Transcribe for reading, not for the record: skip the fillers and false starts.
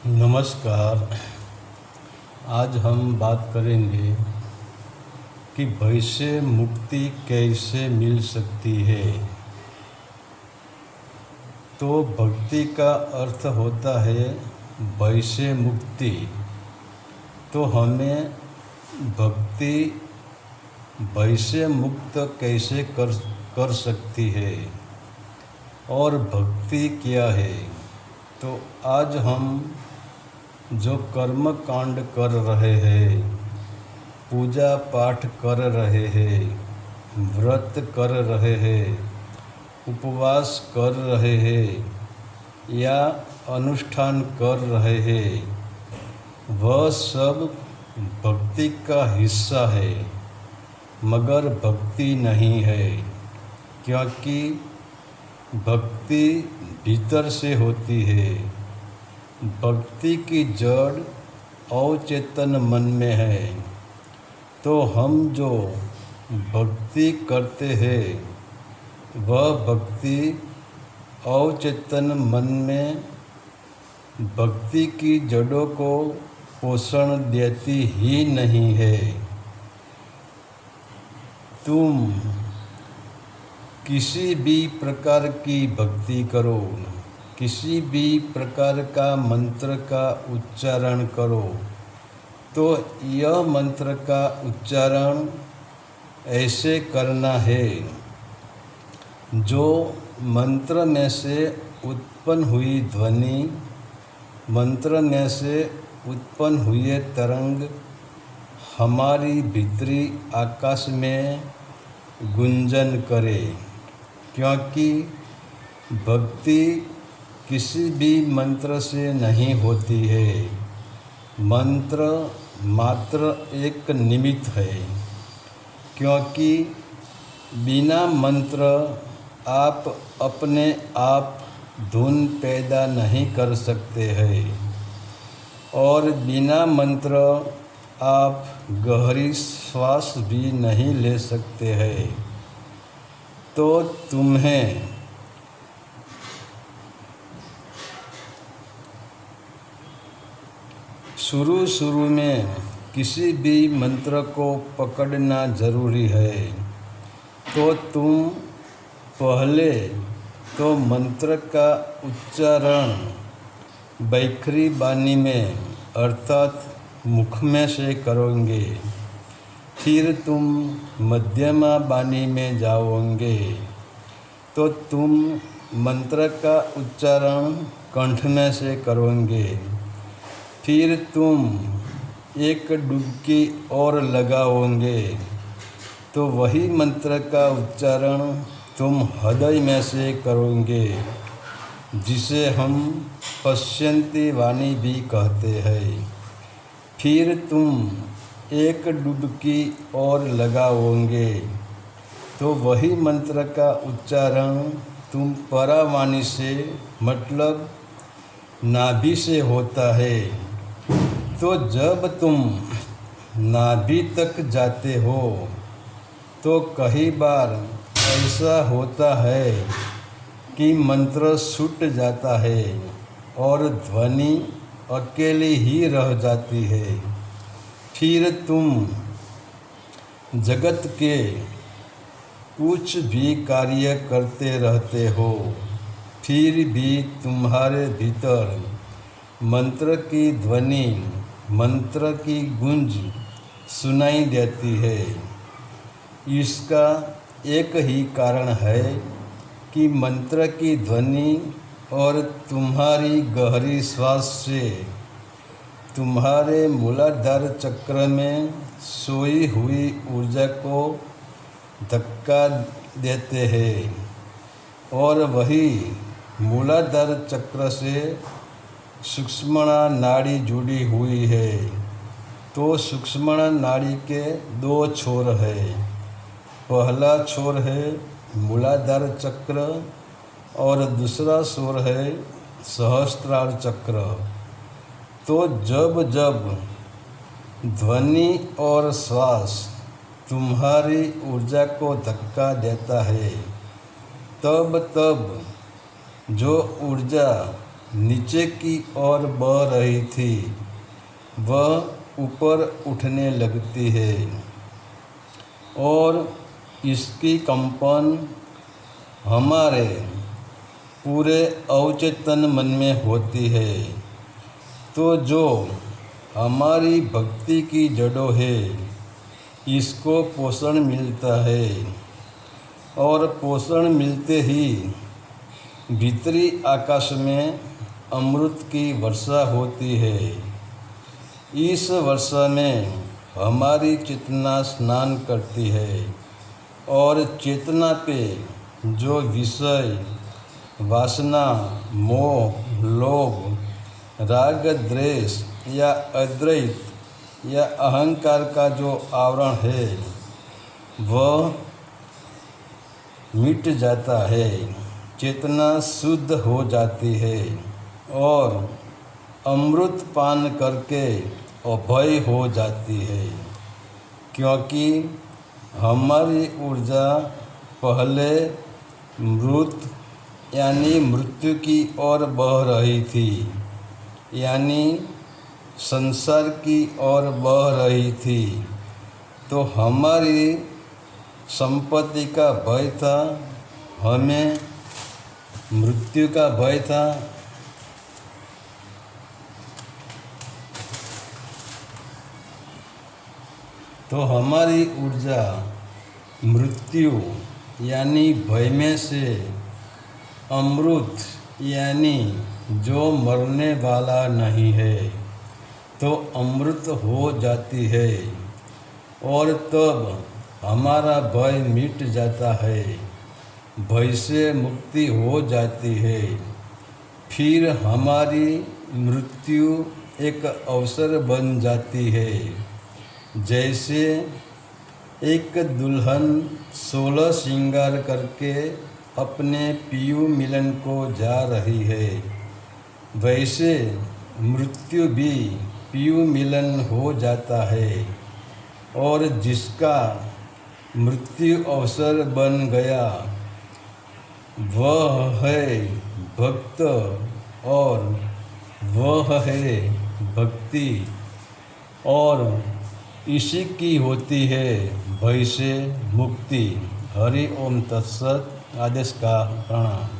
नमस्कार। आज हम बात करेंगे कि भय से मुक्ति कैसे मिल सकती है। तो भक्ति का अर्थ होता है भय से मुक्ति। तो हमें भक्ति भय से मुक्त कैसे कर सकती है और भक्ति क्या है। तो आज हम जो कर्म कांड कर रहे हैं, पूजा पाठ कर रहे हैं, व्रत कर रहे हैं, उपवास कर रहे हैं या अनुष्ठान कर रहे हैं, वह सब भक्ति का हिस्सा है, मगर भक्ति नहीं है। क्योंकि भक्ति भीतर से होती है। भक्ति की जड़ अवचेतन मन में है। तो हम जो भक्ति करते हैं वह भक्ति अवचेतन मन में भक्ति की जड़ों को पोषण देती ही नहीं है। तुम किसी भी प्रकार की भक्ति करो, किसी भी प्रकार का मंत्र का उच्चारण करो, तो यह मंत्र का उच्चारण ऐसे करना है जो मंत्र में से उत्पन्न हुई ध्वनि, मंत्र में से उत्पन्न हुए तरंग हमारी भीतरी आकाश में गुंजन करे। क्योंकि भक्ति किसी भी मंत्र से नहीं होती है। मंत्र मात्र एक निमित्त है। क्योंकि बिना मंत्र आप अपने आप धुन पैदा नहीं कर सकते हैं और बिना मंत्र आप गहरी श्वास भी नहीं ले सकते हैं। तो तुम्हें शुरू में किसी भी मंत्र को पकड़ना ज़रूरी है। तो तुम पहले तो मंत्र का उच्चारण बैखरी बानी में अर्थात मुख में से करोगे। फिर तुम मध्यमा बानी में जाओगे तो तुम मंत्र का उच्चारण कंठ में से करोगे। फिर तुम एक डुबकी और लगाओगे तो वही मंत्र का उच्चारण तुम हृदय में से करोगे, जिसे हम पश्यन्ति वाणी भी कहते हैं। फिर तुम एक डुबकी और लगाओगे तो वही मंत्र का उच्चारण तुम परावाणी से मतलब नाभि से होता है। तो जब तुम नाभि तक जाते हो तो कई बार ऐसा होता है कि मंत्र छूट जाता है और ध्वनि अकेली ही रह जाती है। फिर तुम जगत के कुछ भी कार्य करते रहते हो, फिर भी तुम्हारे भीतर मंत्र की ध्वनि, मंत्र की गूंज सुनाई देती है। इसका एक ही कारण है कि मंत्र की ध्वनि और तुम्हारी गहरी श्वास से तुम्हारे मूलाधार चक्र में सोई हुई ऊर्जा को धक्का देते हैं और वही मूलाधार चक्र से सुषुम्ना नाड़ी जुड़ी हुई है। तो सुषुम्ना नाड़ी के दो छोर है। पहला छोर है मूलाधार चक्र और दूसरा छोर है सहस्त्रार चक्र। तो जब जब ध्वनि और श्वास तुम्हारी ऊर्जा को धक्का देता है, तब तब जो ऊर्जा नीचे की ओर बह रही थी वह ऊपर उठने लगती है और इसकी कंपन हमारे पूरे अवचेतन मन में होती है। तो जो हमारी भक्ति की जड़ों है इसको पोषण मिलता है और पोषण मिलते ही भीतरी आकाश में अमृत की वर्षा होती है। इस वर्षा में हमारी चेतना स्नान करती है और चेतना पे जो विषय वासना मोह लोभ राग द्वेष या अद्वैत या अहंकार का जो आवरण है वह मिट जाता है, चेतना शुद्ध हो जाती है और अमृत पान करके अभय हो जाती है। क्योंकि हमारी ऊर्जा पहले मृत यानी मृत्यु की ओर बह रही थी, यानी संसार की ओर बह रही थी। तो हमारी संपत्ति का भय था, हमें मृत्यु का भय था। तो हमारी ऊर्जा मृत्यु यानी भय में से अमृत यानी जो मरने वाला नहीं है तो अमृत हो जाती है और तब हमारा भय मिट जाता है, भय से मुक्ति हो जाती है। फिर हमारी मृत्यु एक अवसर बन जाती है। जैसे एक दुल्हन 16 श्रृंगार करके अपने पियु मिलन को जा रही है, वैसे मृत्यु भी पियु मिलन हो जाता है और जिसका मृत्यु अवसर बन गया वह है भक्त और वह है भक्ति और इसी की होती है भय से मुक्ति। हरि ओम तत्सत। आदेश का प्रणाम।